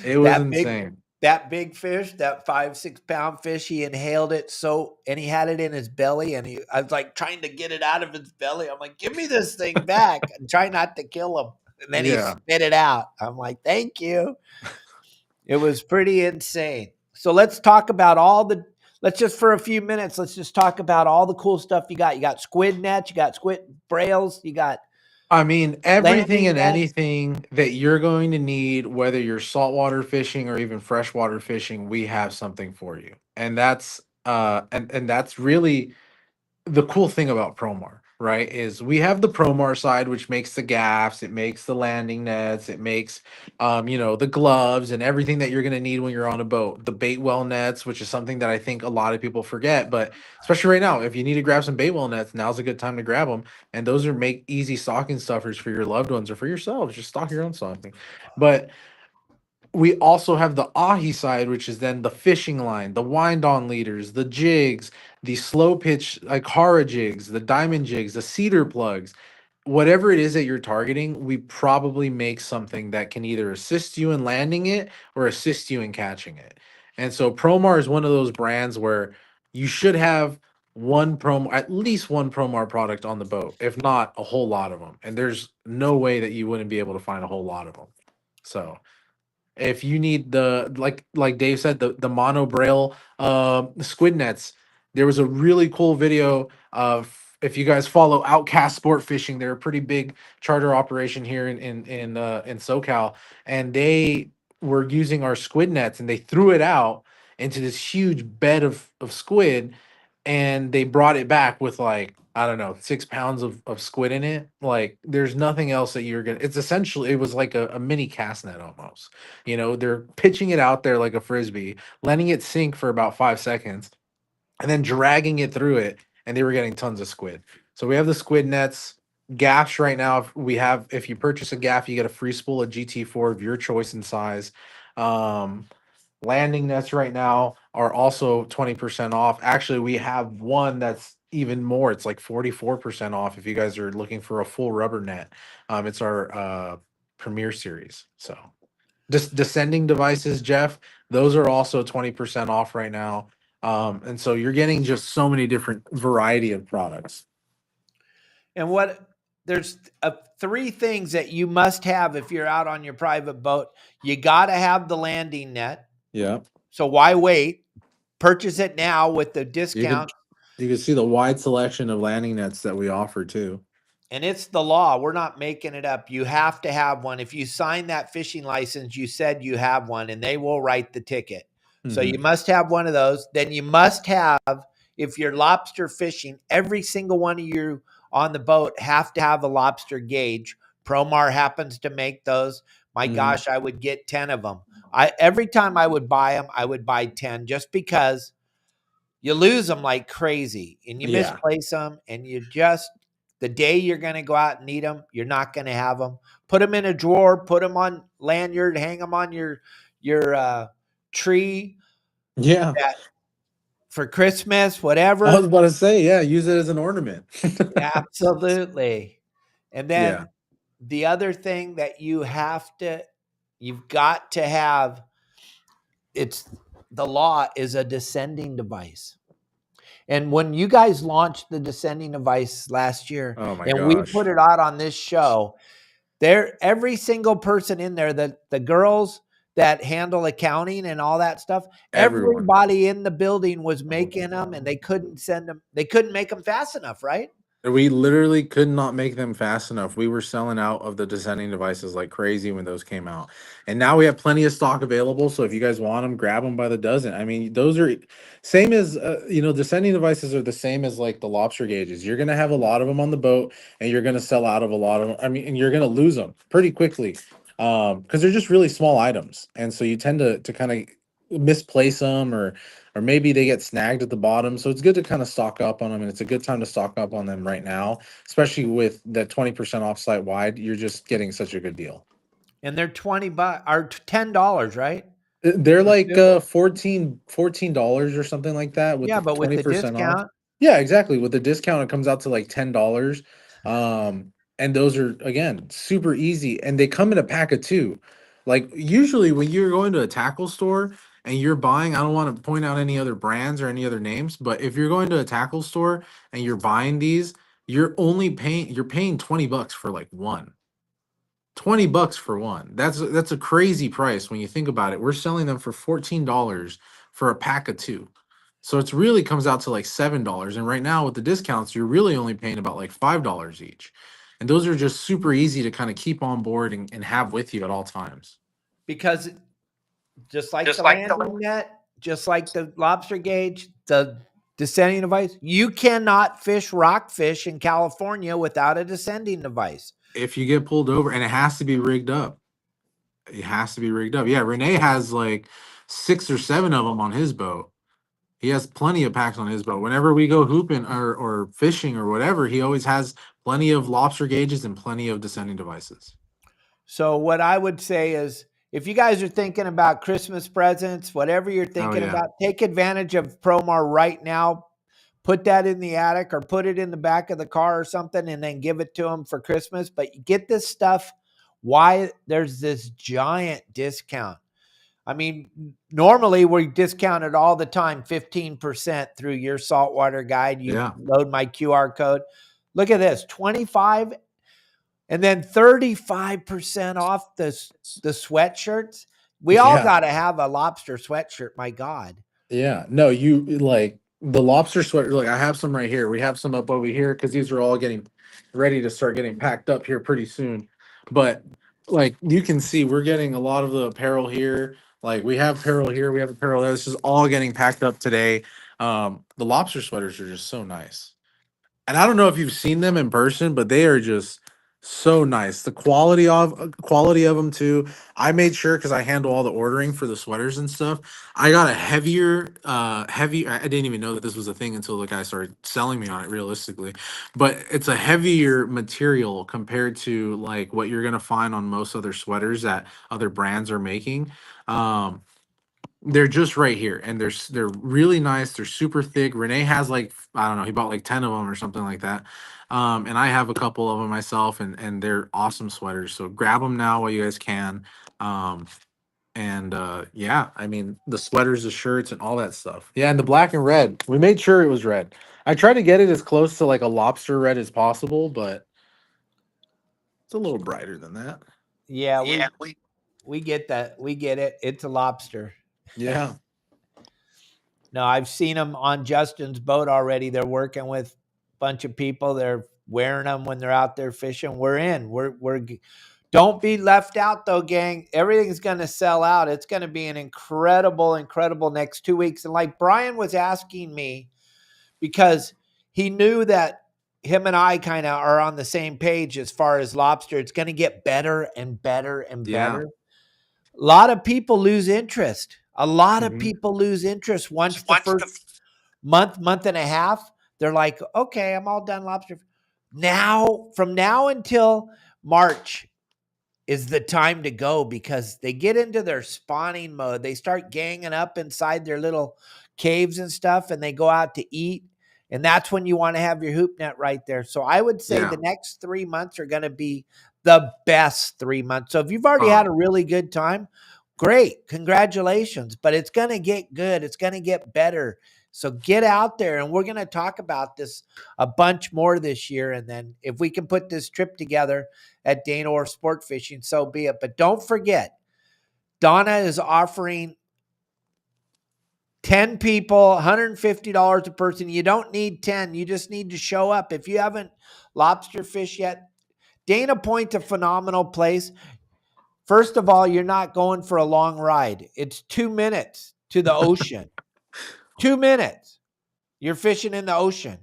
It was insane.
That big fish, that 5-6 pound fish, he inhaled it and he had it in his belly, and I was like trying to get it out of his belly. I'm like, give me this thing back and try not to kill him. And then he spit it out. I'm like, thank you. It was pretty insane. So let's talk about let's just for a few minutes, let's just talk about all the cool stuff you got. You got squid nets, you got squid brails, you got.
I mean, everything and anything that you're going to need, whether you're saltwater fishing or even freshwater fishing, we have something for you. And that's and that's really the cool thing about Promar, right? Is we have the Promar side, which makes the gaffs, it makes the landing nets, it makes the gloves and everything that you're going to need when you're on a boat. The bait well nets, which is something that I think a lot of people forget, but especially right now, if you need to grab some bait well nets, now's a good time to grab them. And those are make easy stocking stuffers for your loved ones or for yourselves. Just stock your own stocking. But we also have the ahi side, which is then the fishing line, the wind on leaders, the jigs, the slow pitch like hara jigs, the diamond jigs, the cedar plugs. whatever it is that you're targeting, we probably make something that can either assist you in landing it or assist you in catching it. And so Promar is one of those brands where you should have at least one Promar product on the boat, if not a whole lot of them. And there's no way that you wouldn't be able to find a whole lot of them. So if you need the like Dave said, the mono braille squid nets, there was a really cool video of, if you guys follow Outcast Sport Fishing, they're a pretty big charter operation here in SoCal, and they were using our squid nets and they threw it out into this huge bed of squid, and they brought it back with, like, I don't know, 6 pounds of squid in it. Like, there's nothing else that you're gonna, it's essentially, it was like a mini cast net almost. They're pitching it out there like a frisbee, letting it sink for about 5 seconds, and then dragging it through it, and they were getting tons of squid. So we have the squid nets. Gaffs right now, if you purchase a gaff, you get a free spool of GT4 of your choice and size. Um, Landing nets right now are also 20% off. Actually, we have one that's even more. It's like 44% off if you guys are looking for a full rubber net. It's our Premier series. So descending devices, Jeff, those are also 20% off right now. And so you're getting just so many different variety of products.
And there's three things that you must have if you're out on your private boat. You got to have the landing net.
Yeah.
So why wait? Purchase it now with the discount.
You can see the wide selection of landing nets that we offer too.
And it's the law. We're not making it up. You have to have one. If you sign that fishing license, you said you have one, and they will write the ticket. So you must have one of those. Then you must have, if you're lobster fishing, every single one of you on the boat have to have a lobster gauge. Promar happens to make those. My gosh, I would get 10 of them. Every time I would buy them, I would buy 10 just because you lose them like crazy and you misplace them, and the day you're going to go out and need them, you're not going to have them. Put them in a drawer, put them on lanyard, hang them on your tree.
Yeah.
For Christmas, whatever.
I was about to say, yeah, use it as an ornament.
Absolutely. And then the other thing that you've got to have, it's the law, is a descending device. And when you guys launched the descending device last year, we put it out on this show, every single person in there, the girls that handle accounting and all that stuff, everybody in the building was making them, and they couldn't send them. They couldn't make them fast enough, right?
We literally could not make them fast enough. We were selling out of the descending devices like crazy when those came out. And now we have plenty of stock available. So if you guys want them, grab them by the dozen. I mean, those are same as, descending devices are the same as like the lobster gauges. You're going to have a lot of them on the boat, and you're going to sell out of a lot of them. I mean, and you're going to lose them pretty quickly because they're just really small items. And so you tend to kind of misplace them, or maybe they get snagged at the bottom. So it's good to kind of stock up on them, and it's a good time to stock up on them right now, especially with that 20% off site wide. You're just getting such a good deal.
And they're $20 or $10, right?
They're like $14 or something like that with
but with the discount
off. Yeah, exactly. With the discount, it comes out to like $10. And those are, again, super easy, and they come in a pack of 2. Like, usually when you're going to a tackle store and you're buying, I don't want to point out any other brands or any other names, but if you're going to a tackle store and you're buying these, you're paying $20 for like one. $20 for one. That's a crazy price when you think about it. We're selling them for $14 for a pack of 2. So it's really comes out to like $7. And right now with the discounts, you're really only paying about like $5 each. And those are just super easy to kind of keep on board and have with you at all times.
Because just like the landing net, just like the lobster gauge, the descending device, you cannot fish rockfish in California without a descending device.
If you get pulled over, and it has to be rigged up. It has to be rigged up. Yeah, Renee has like 6 or 7 of them on his boat. He has plenty of packs on his boat. Whenever we go hooping or fishing or whatever, he always has plenty of lobster gauges and plenty of descending devices.
So what I would say is, if you guys are thinking about Christmas presents, whatever you're thinking about, take advantage of Promar right now. put that in the attic or put it in the back of the car or something and then give it to them for Christmas. But you get this stuff, why there's this giant discount. I mean, normally we discount it all the time, 15% through Your Saltwater Guide. You load my QR code. Look at this, 25 and then 35% off the sweatshirts. We all got to have a lobster sweatshirt, my God.
Yeah. No, you like the lobster sweater. Like I have some right here. We have some up over here because these are all getting ready to start getting packed up here pretty soon. But like you can see, we're getting a lot of the apparel here. Like we have apparel here, we have apparel there. This is all getting packed up today. The lobster sweaters are just so nice. And I don't know if you've seen them in person, but they are just so nice. The quality of them too. I made sure because I handle all the ordering for the sweaters and stuff. I got a heavy. I didn't even know that this was a thing until the guy started selling me on it. Realistically, but it's a heavier material compared to like what you're gonna find on most other sweaters that other brands are making. Um, they're just right here, and they're really nice. They're super thick. Renee has like I don't know, he bought like 10 of them or something like that. And I have a couple of them myself, and they're awesome sweaters. So grab them now while you guys can. Um, and yeah, I mean the sweaters, the shirts, and all that stuff. Yeah, and the black and red. We made sure it was red. I tried to get it as close to like a lobster red as possible, but it's a little brighter than that.
Yeah, we get that. We get it. It's a lobster.
Yeah.
No, I've seen them on Justin's boat already. They're working with a bunch of people. They're wearing them when they're out there fishing. We're in. We're don't be left out though, gang. Everything's going to sell out. It's going to be an incredible next 2 weeks. And like Brian was asking me, because he knew that him and I kind of are on the same page as far as lobster. It's going to get better and better and better. A lot of people lose interest. A lot of people lose interest once the first month and a half. They're like, okay, I'm all done lobster. Now, from now until March is the time to go because they get into their spawning mode. They start ganging up inside their little caves and stuff, and they go out to eat. And that's when you want to have your hoop net right there. So I would say the next 3 months are going to be the best 3 months. So if you've already had a really good time, great, congratulations. But it's going to get good. It's going to get better. So get out there, and we're going to talk about this a bunch more this year. And then if we can put this trip together at Dana or Sport Fishing, so be it. But don't forget, Donna is offering 10 people, $150 a person. You don't need 10. You just need to show up. If you haven't lobster fished yet, Dana Point's a phenomenal place. First of all, you're not going for a long ride. It's 2 minutes to the ocean. 2 minutes. You're fishing in the ocean.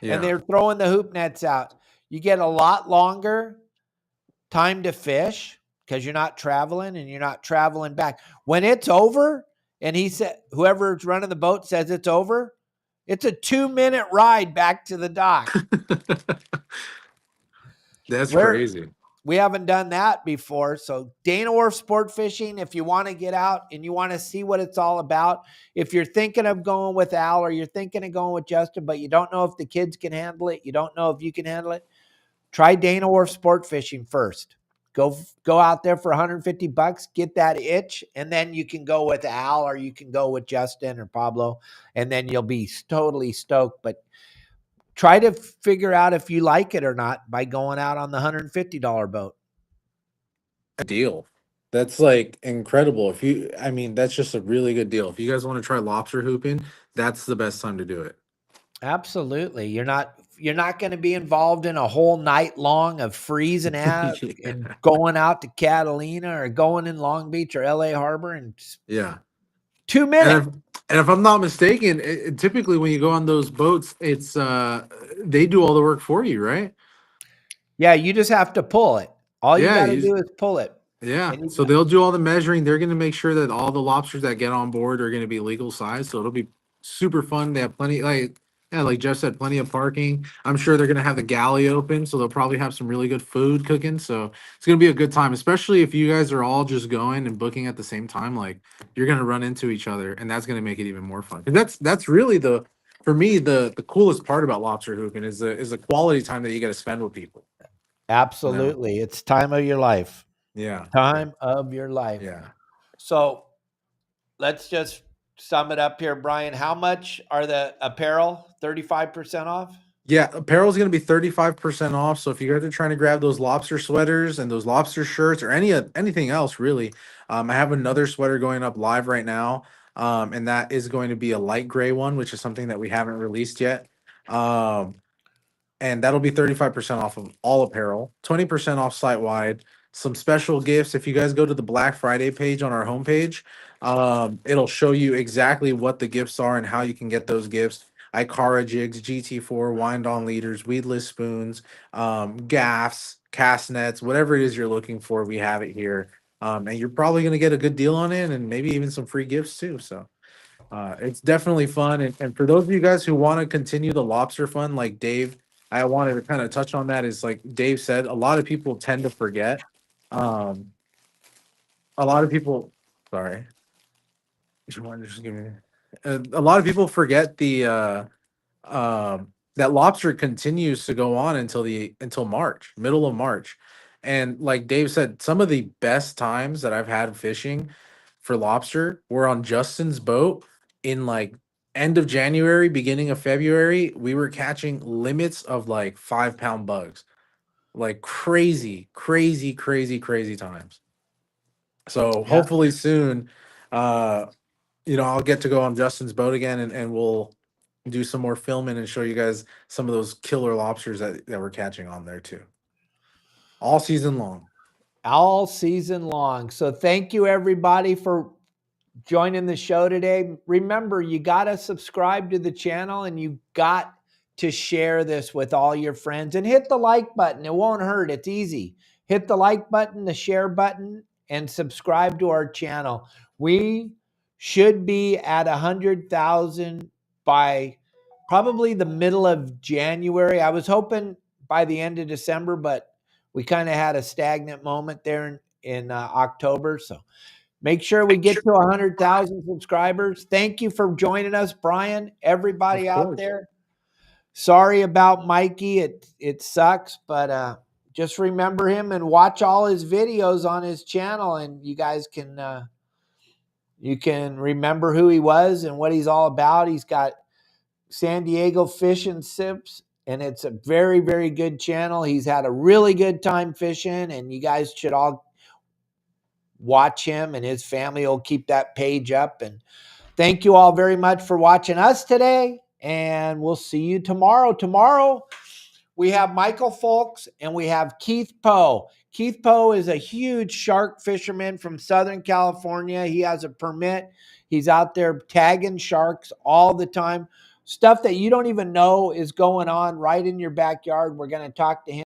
And they're throwing the hoop nets out. You get a lot longer time to fish because you're not traveling and you're not traveling back. When it's over, and he said, whoever's running the boat says it's over, it's a 2-minute ride back to the dock.
That's crazy.
We haven't done that before. So Dana Wharf Sport Fishing, if you want to get out and you want to see what it's all about, if you're thinking of going with Al or you're thinking of going with Justin, but you don't know if the kids can handle it, you don't know if you can handle it, try Dana Wharf Sport Fishing first. Go out there for $150, get that itch, and then you can go with Al or you can go with Justin or Pablo, and then you'll be totally stoked. But try to figure out if you like it or not by going out on the $150 boat.
Deal. That's like incredible. That's just a really good deal. If you guys want to try lobster hooping, that's the best time to do it.
Absolutely. You're not going to be involved in a whole night long of freezing out and going out to Catalina or going in Long Beach or LA Harbor and 2 minutes.
And if I'm not mistaken, typically when you go on those boats, it's they do all the work for you, right?
Yeah, you just have to pull it. All you got to do is pull it.
Yeah. So they'll do all the measuring. They're going to make sure that all the lobsters that get on board are going to be legal size. So it'll be super fun. They have plenty, like Jeff said, plenty of parking. I'm sure they're going to have the galley open. So they'll probably have some really good food cooking. So it's going to be a good time, especially if you guys are all just going and booking at the same time. Like you're going to run into each other, and that's going to make it even more fun. And that's really the for me, the coolest part about lobster hooping is the quality time that you get to spend with people.
Absolutely. It's time of your life.
Yeah.
Time of your life.
Yeah.
So let's just sum it up here, Brian. How much are the apparel? 35% off?
Yeah, apparel is going to be 35% off. So if you guys are trying to grab those lobster sweaters and those lobster shirts or anything else, really, I have another sweater going up live right now, and that is going to be a light gray one, which is something that we haven't released yet. And that'll be 35% off of all apparel, 20% off site wide. Some special gifts. If you guys go to the Black Friday page on our homepage, it'll show you exactly what the gifts are and how you can get those gifts. Icara jigs, GT4, wind on leaders, weedless spoons, gaffs, cast nets, whatever it is you're looking for, we have it here. And you're probably going to get a good deal on it and maybe even some free gifts too. So it's definitely fun. And for those of you guys who want to continue the lobster fun, like Dave, I wanted to kind of touch on that. Is like Dave said, a lot of people tend to forget. Um, a lot of people, sorry, you want to just give me, a lot of people forget that lobster continues to go on until March, middle of March. And like Dave said, some of the best times that I've had fishing for lobster were on Justin's boat in like end of January, beginning of February. We were catching limits of like 5 pound bugs, like crazy, crazy, crazy, crazy times. So
Yeah.
hopefully soon, uh, I'll get to go on Justin's boat again and we'll do some more filming and show you guys some of those killer lobsters that we're catching on there too. All season long.
All season long. So thank you everybody for joining the show today. Remember, you got to subscribe to the channel and you got to share this with all your friends and hit the like button. It won't hurt. It's easy. Hit the like button, the share button, and subscribe to our channel. We should be at 100,000 by probably the middle of January. I was hoping by the end of December, but we kind of had a stagnant moment there in October. So make sure we get to 100,000 subscribers. Thank you for joining us, Brian. Everybody
Of
out
course.
there. Sorry about Mikey. It sucks, but just remember him and watch all his videos on his channel, and you guys can remember who he was and what he's all about. He's got San Diego Fish and Sips, and it's a very, very good channel. He's had a really good time fishing, and you guys should all watch him, and his family will keep that page up. And thank you all very much for watching us today, and we'll see you tomorrow. Tomorrow, we have Michael Folks and we have Keith Poe. Keith Poe is a huge shark fisherman from Southern California. He has a permit. He's out there tagging sharks all the time. Stuff that you don't even know is going on right in your backyard. We're going to talk to him.